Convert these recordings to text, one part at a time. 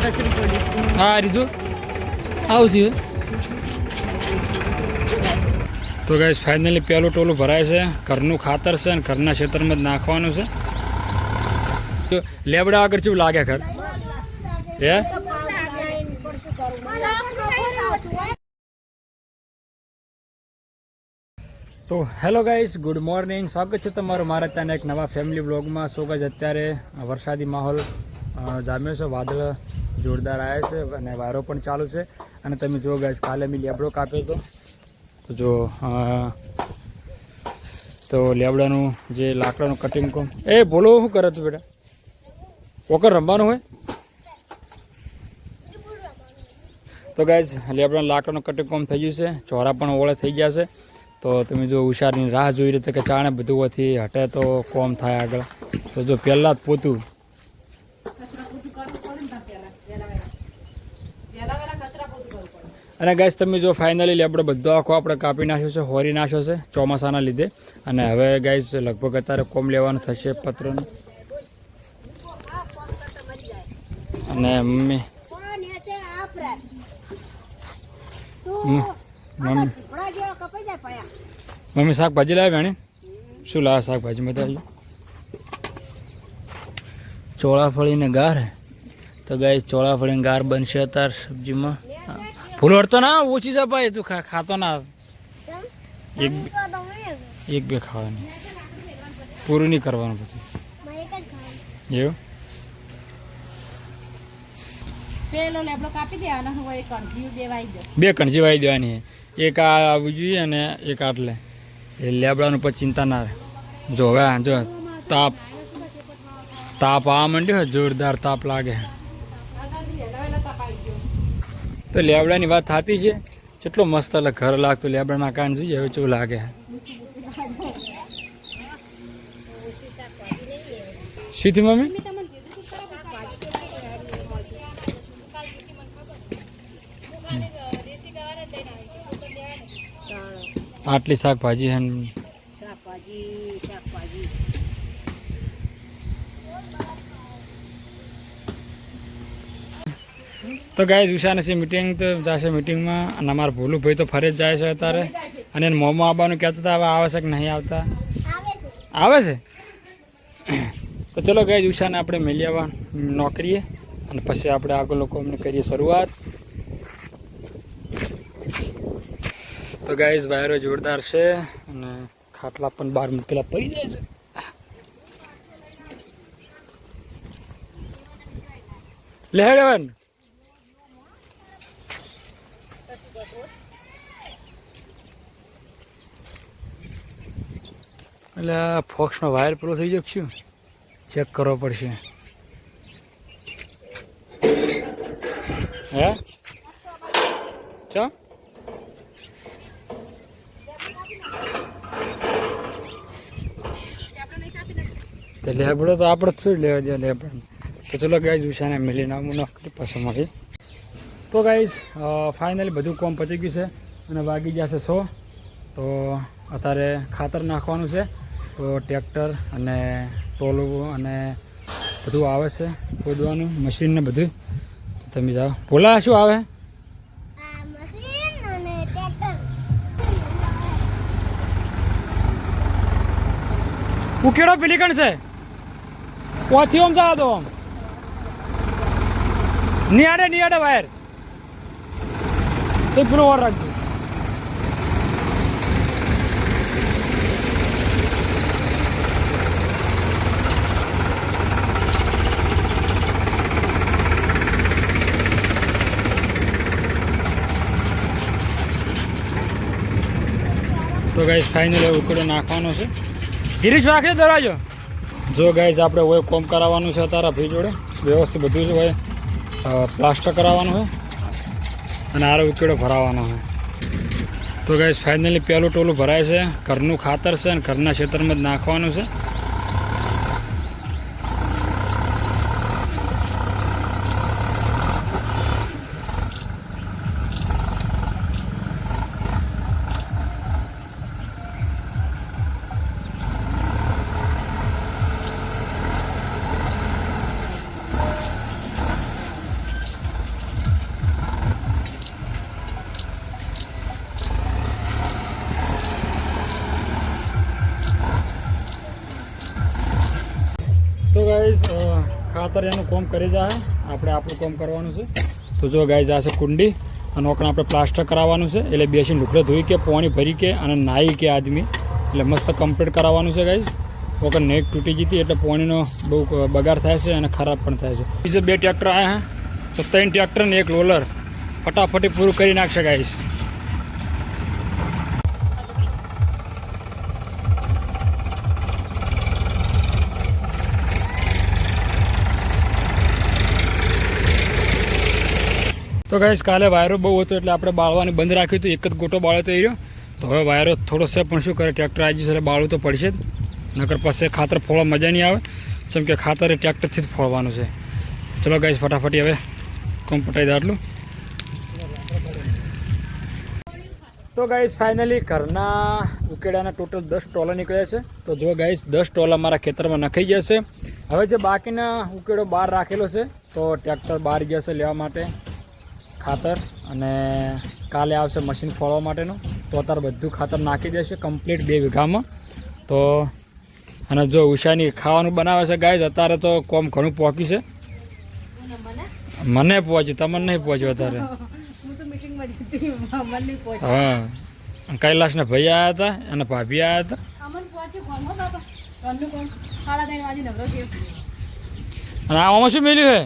હા રીધું આવું થયું. તો ગાઈસ ફાઇનલી પહેલું ટોલું ભરાય છે. ઘરનું ખાતર છે અને ઘરના ખેતરમાં જ નાખવાનું છે. તો લેબડા આગળ કેવું લાગે ઘર હે? તો હેલો ગાઈસ, ગુડ મોર્નિંગ. સ્વાગત છે તમારું મારા ત્યાં એક નવા ફેમિલી બ્લોગમાં. સો ગાઈસ અત્યારે વરસાદી માહોલ જામ્યો છે, વાદળ જોરદાર આવ્યા છે અને વારો પણ ચાલુ છે. અને તમે જો ગાઈસ, કાલે મેં લેબડો કાપ્યો હતો. તો જો તો લેબડાનું જે લાકડાનું કટિંગ કોમ બોલો શું કરે તું બેટા? પોકર રમવાનું હોય તો ગાઈસ લેબડાનું લાકડાનું કટિંગ કોમ થઈ ગયું છે. ચોરા પણ ઓળે થઈ ગયા છે. તો તમે જો ઉષારની રાહ જોઈ રીતે કે ચાણે બધુંથી હટે તો કોમ થાય આગળ. તો જો પહેલાં જ પોતું અને ગાઈસ તમે જો ફાઇનલી લેબડો બધો આખો આપણે કાપી નાખ્યો છે, હોરી નાખ્યો છે ચોમાસાના લીધે. અને હવે ગાઈસ લગભગ અત્યારે કોમ લેવાનું થશે પત્રનું. અને મમ્મી શાકભાજી લાવે ભેણી? શું લાવે શાકભાજી? બધા ચોળાફળીને ગાર. તો ગાઈસ ચોળાફળીને ગાર બનશે અત્યારે સબ્જીમાં. ફૂલ વળતો ના ઓછી છે ભાઈ, તું ખાતો ના. એક બે ખાવાની, પૂરું નહીં કરવાનું બધું એવું. બે કણજી વાઈ દેવાની. એક આ આવવું જોઈએ અને એક આટલે. એ લેબડાનું પછી ચિંતા ના રહે. જો હવે જો તાપ આવવા માંડ્યો હોય, જોરદાર તાપ લાગે. તો લેબડાની વાત થતી છે, કેટલો મસ્ત ઘર લાગતું લેબડાના કાન જોઈએ. હવે કેવું લાગે સીધી મમ્મી? આટલી શાકભાજી હે. તો ગાય ઉષાને છે મીટિંગ, તો જશે મીટિંગમાં. અને અમારા ભોલું ભાઈ તો ફરે જ જાય છે અત્યારે. અને એને મોમો આવવાનું કહેતા હતા, હવે આવે છે કે નહીં આવતા? આવે છે. તો ચલો ગાય ઉષાને આપણે મેળવી આવવા નોકરીએ અને પછી આપણે આગળ લોકો અમને કરીએ શરૂઆત. તો ગાઈઝ વાયરો જોરદાર છે અને ખાટલા પણ બહાર મૂકેલા પડી જાય છે. લેવન એટલે ફોક્સનો વાયર પૂરો થઈ ગયો. શું ચેક કરવો પડશે? હે ચો તો લેબડો તો આપણે જ શું લેવા દે લેબડો. તો ચલો ગાઈઝ ઉષાને મળીને આવું નોકરી પાછો મળી. તો ગાઈઝ ફાઇનલી બધું કોમ પતી ગયું છે અને વાગી જશે 100. તો અત્યારે ખાતર નાખવાનું છે. તો ટ્રેક્ટર અને ટોલું અને બધું આવે છે, ખોદવાનું મશીન ને બધું. તો તમે જાઓ. ભોલા શું આવે? ઉકેડો પેલીકણ છે ઓથી ઓમ જા દો. આમ નિયાડે વાયર તો પૂરો વાર રાખજો. તો ગાઈસ ફાઇનલી ઉકેડો નાખવાનો છે. ગિરીશ વાંખે દરવાજો. જો ગાઈઝ આપણે હોય કોમ કરાવવાનું છે તારા ભાઈ જોડે વ્યવસ્થિત બધું જ હોય. પ્લાસ્ટર કરાવવાનું હોય અને આરો ઉકેડો ભરાવાનો હોય. તો ગાઈઝ ફાઇનલી પહેલું ટોલું ભરાય છે. ઘરનું ખાતર છે અને ઘરના ખેતરમાં જ નાખવાનું છે. ખાતર એનું કોમ કરી જાય, આપણે આપણું કોમ કરવાનું છે. તો જો ગાઈઝ આ છે કુંડી અને ઓકણ આપણે પ્લાસ્ટર કરાવવાનું છે, એટલે બેસીને લુકડે ધોઈ કે પાણી ભરી કે અને નાહી કે આદમી એટલે મસ્ત કમ્પ્લીટ કરાવવાનું છે ગાઈઝ. વગર નેક તૂટી જતી એટલે પાણીનો બહુ બગાડ થાય છે અને ખરાબ પણ થાય છે. બીજે 2 ટ્રેક્ટર આવ્યા તો 3 ટ્રેક્ટર ને 1 રોલર ફટાફટી પૂરું કરી નાખશે ગાઈઝ. તો ગાઈઝ કાલે વાયરો બહુ હતો એટલે આપણે બાળવાની બંધ રાખ્યું હતું, એક જ ગોટો બાળો તો એ રહ્યો. તો હવે વાયરો થોડો છે પણ શું કરે, ટ્રેક્ટર આવી જશે એટલે બાળવું તો પડશે જ, નકર પાસે ખાતર ફોડવા મજા નહીં આવે. જેમ કે ખાતર એ ટ્રેક્ટરથી જ ફોડવાનું છે. ચલો ગાઈઝ ફટાફટી હવે કોમ પટાઈ દે આટલું. તો ગાઈઝ ફાઇનલી ઘરના ઉકેડાના ટોટલ 10 ટોલા નીકળ્યા છે. તો જો ગાઈઝ 10 ટોલા મારા ખેતરમાં નખાઈ જશે. હવે જે બાકીના ઉકેડો બહાર રાખેલો છે તો ટ્રેક્ટર બહાર જશે લેવા માટે ખાતર, અને કાલે આવશે મશીન ફોડવા માટેનું. તો અત્યારે બધું ખાતર નાખી દેશે કમ્પ્લીટ 2 વીઘામાં. તો અને જો ઉષાની ખાવાનું બનાવે છે ગાઈઝ, અત્યારે તો કોમ ઘણું પહોંચ્યું છે. મને પહોંચ્યું, તમને નહીં પહોંચ્યું અત્યારે. હા, કૈલાસના ભાઈ આવ્યા હતા અને ભાભી આવ્યા હતા. અને આમાં શું મેલ્યું છે?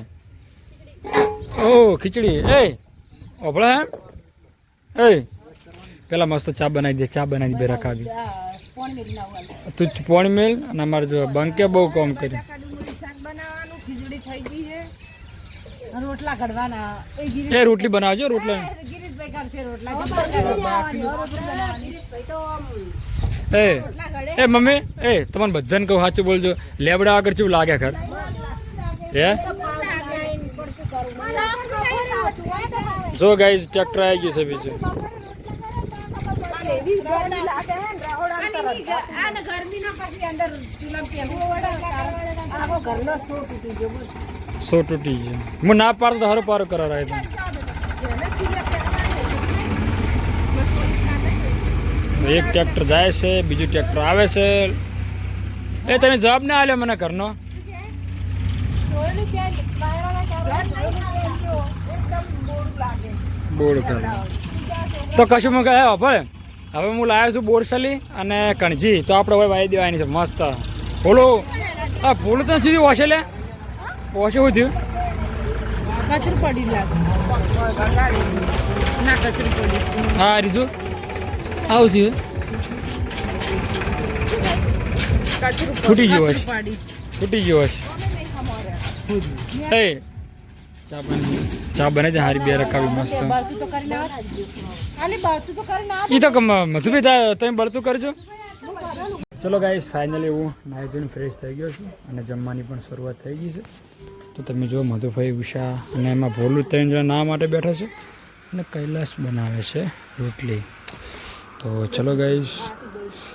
ઓ ખીચડી. એ ઓભળે હે, એ પેલા મસ્ત ચા બનાવી દે, ચા બનાવી દે રખાવી. તું પોણી મેલ અને અમારે જો બંકે બહુ કામ કર્યું. રોટલા ઘડવાના એ રોટલી બનાવજો, રોટલા. એ મમ્મી, એ તમને બધાને કહું સાચું બોલજો, લેબડા આગળ કેવું લાગે ખર? હે જો ગાઈઝ ટ્રેક્ટર આવી ગયું છે બીજું. સો તૂટી ગયો. હું ના પાડતો તો હારું પારું કરાવ. એક ટ્રેક્ટર જાય છે, બીજું ટ્રેક્ટર આવે છે. એ તમે જવાબ ના આલ્યો મને ઘરનો. બોર્ડ કર તો કશું હું કહે ભલે. હવે હું લાવ્યો છું બોરસલી અને કણજી, તો આપણે હવે વાઈ દેવાની છે મસ્ત. ફૂલો હા ફૂલો તો સુધી ઓછે લે ઓછે શું થયું? કચરું પડી લાગે ના, કચરું પડી. હા રીધું આવું થયું, ફૂટી ગયું હશે, ફૂટી ગયું હશે. એ ચા બને છે હારી, 2 રકાવી મસ્ત. એ તો મધુભાઈ તમે બળતું કરજો. ચલો ગાઈસ ફાઇનલી હું નાહી ધોઈને ફ્રેશ થઈ ગયો છું અને જમવાની પણ શરૂઆત થઈ ગઈ છે. તો તમે જો મધુભાઈ, ઉષા અને એમાં ભોલું 3 જણા ના માટે બેઠા છે અને કૈલાસ બનાવે છે રોટલી. તો ચલો ગાઈસ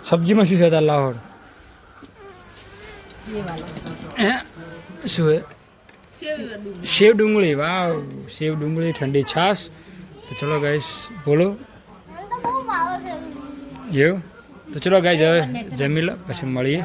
સબ્જીમાં શું છે તાર લાહોડ? શું હે? સેવ ડુંગળી. વાવ, સેવ ડુંગળી, ઠંડી છાશ. તો ચલો ગાઈસ બોલો એવું. તો ચલો ગાઈસ હવે જમી લો પછી મળીએ.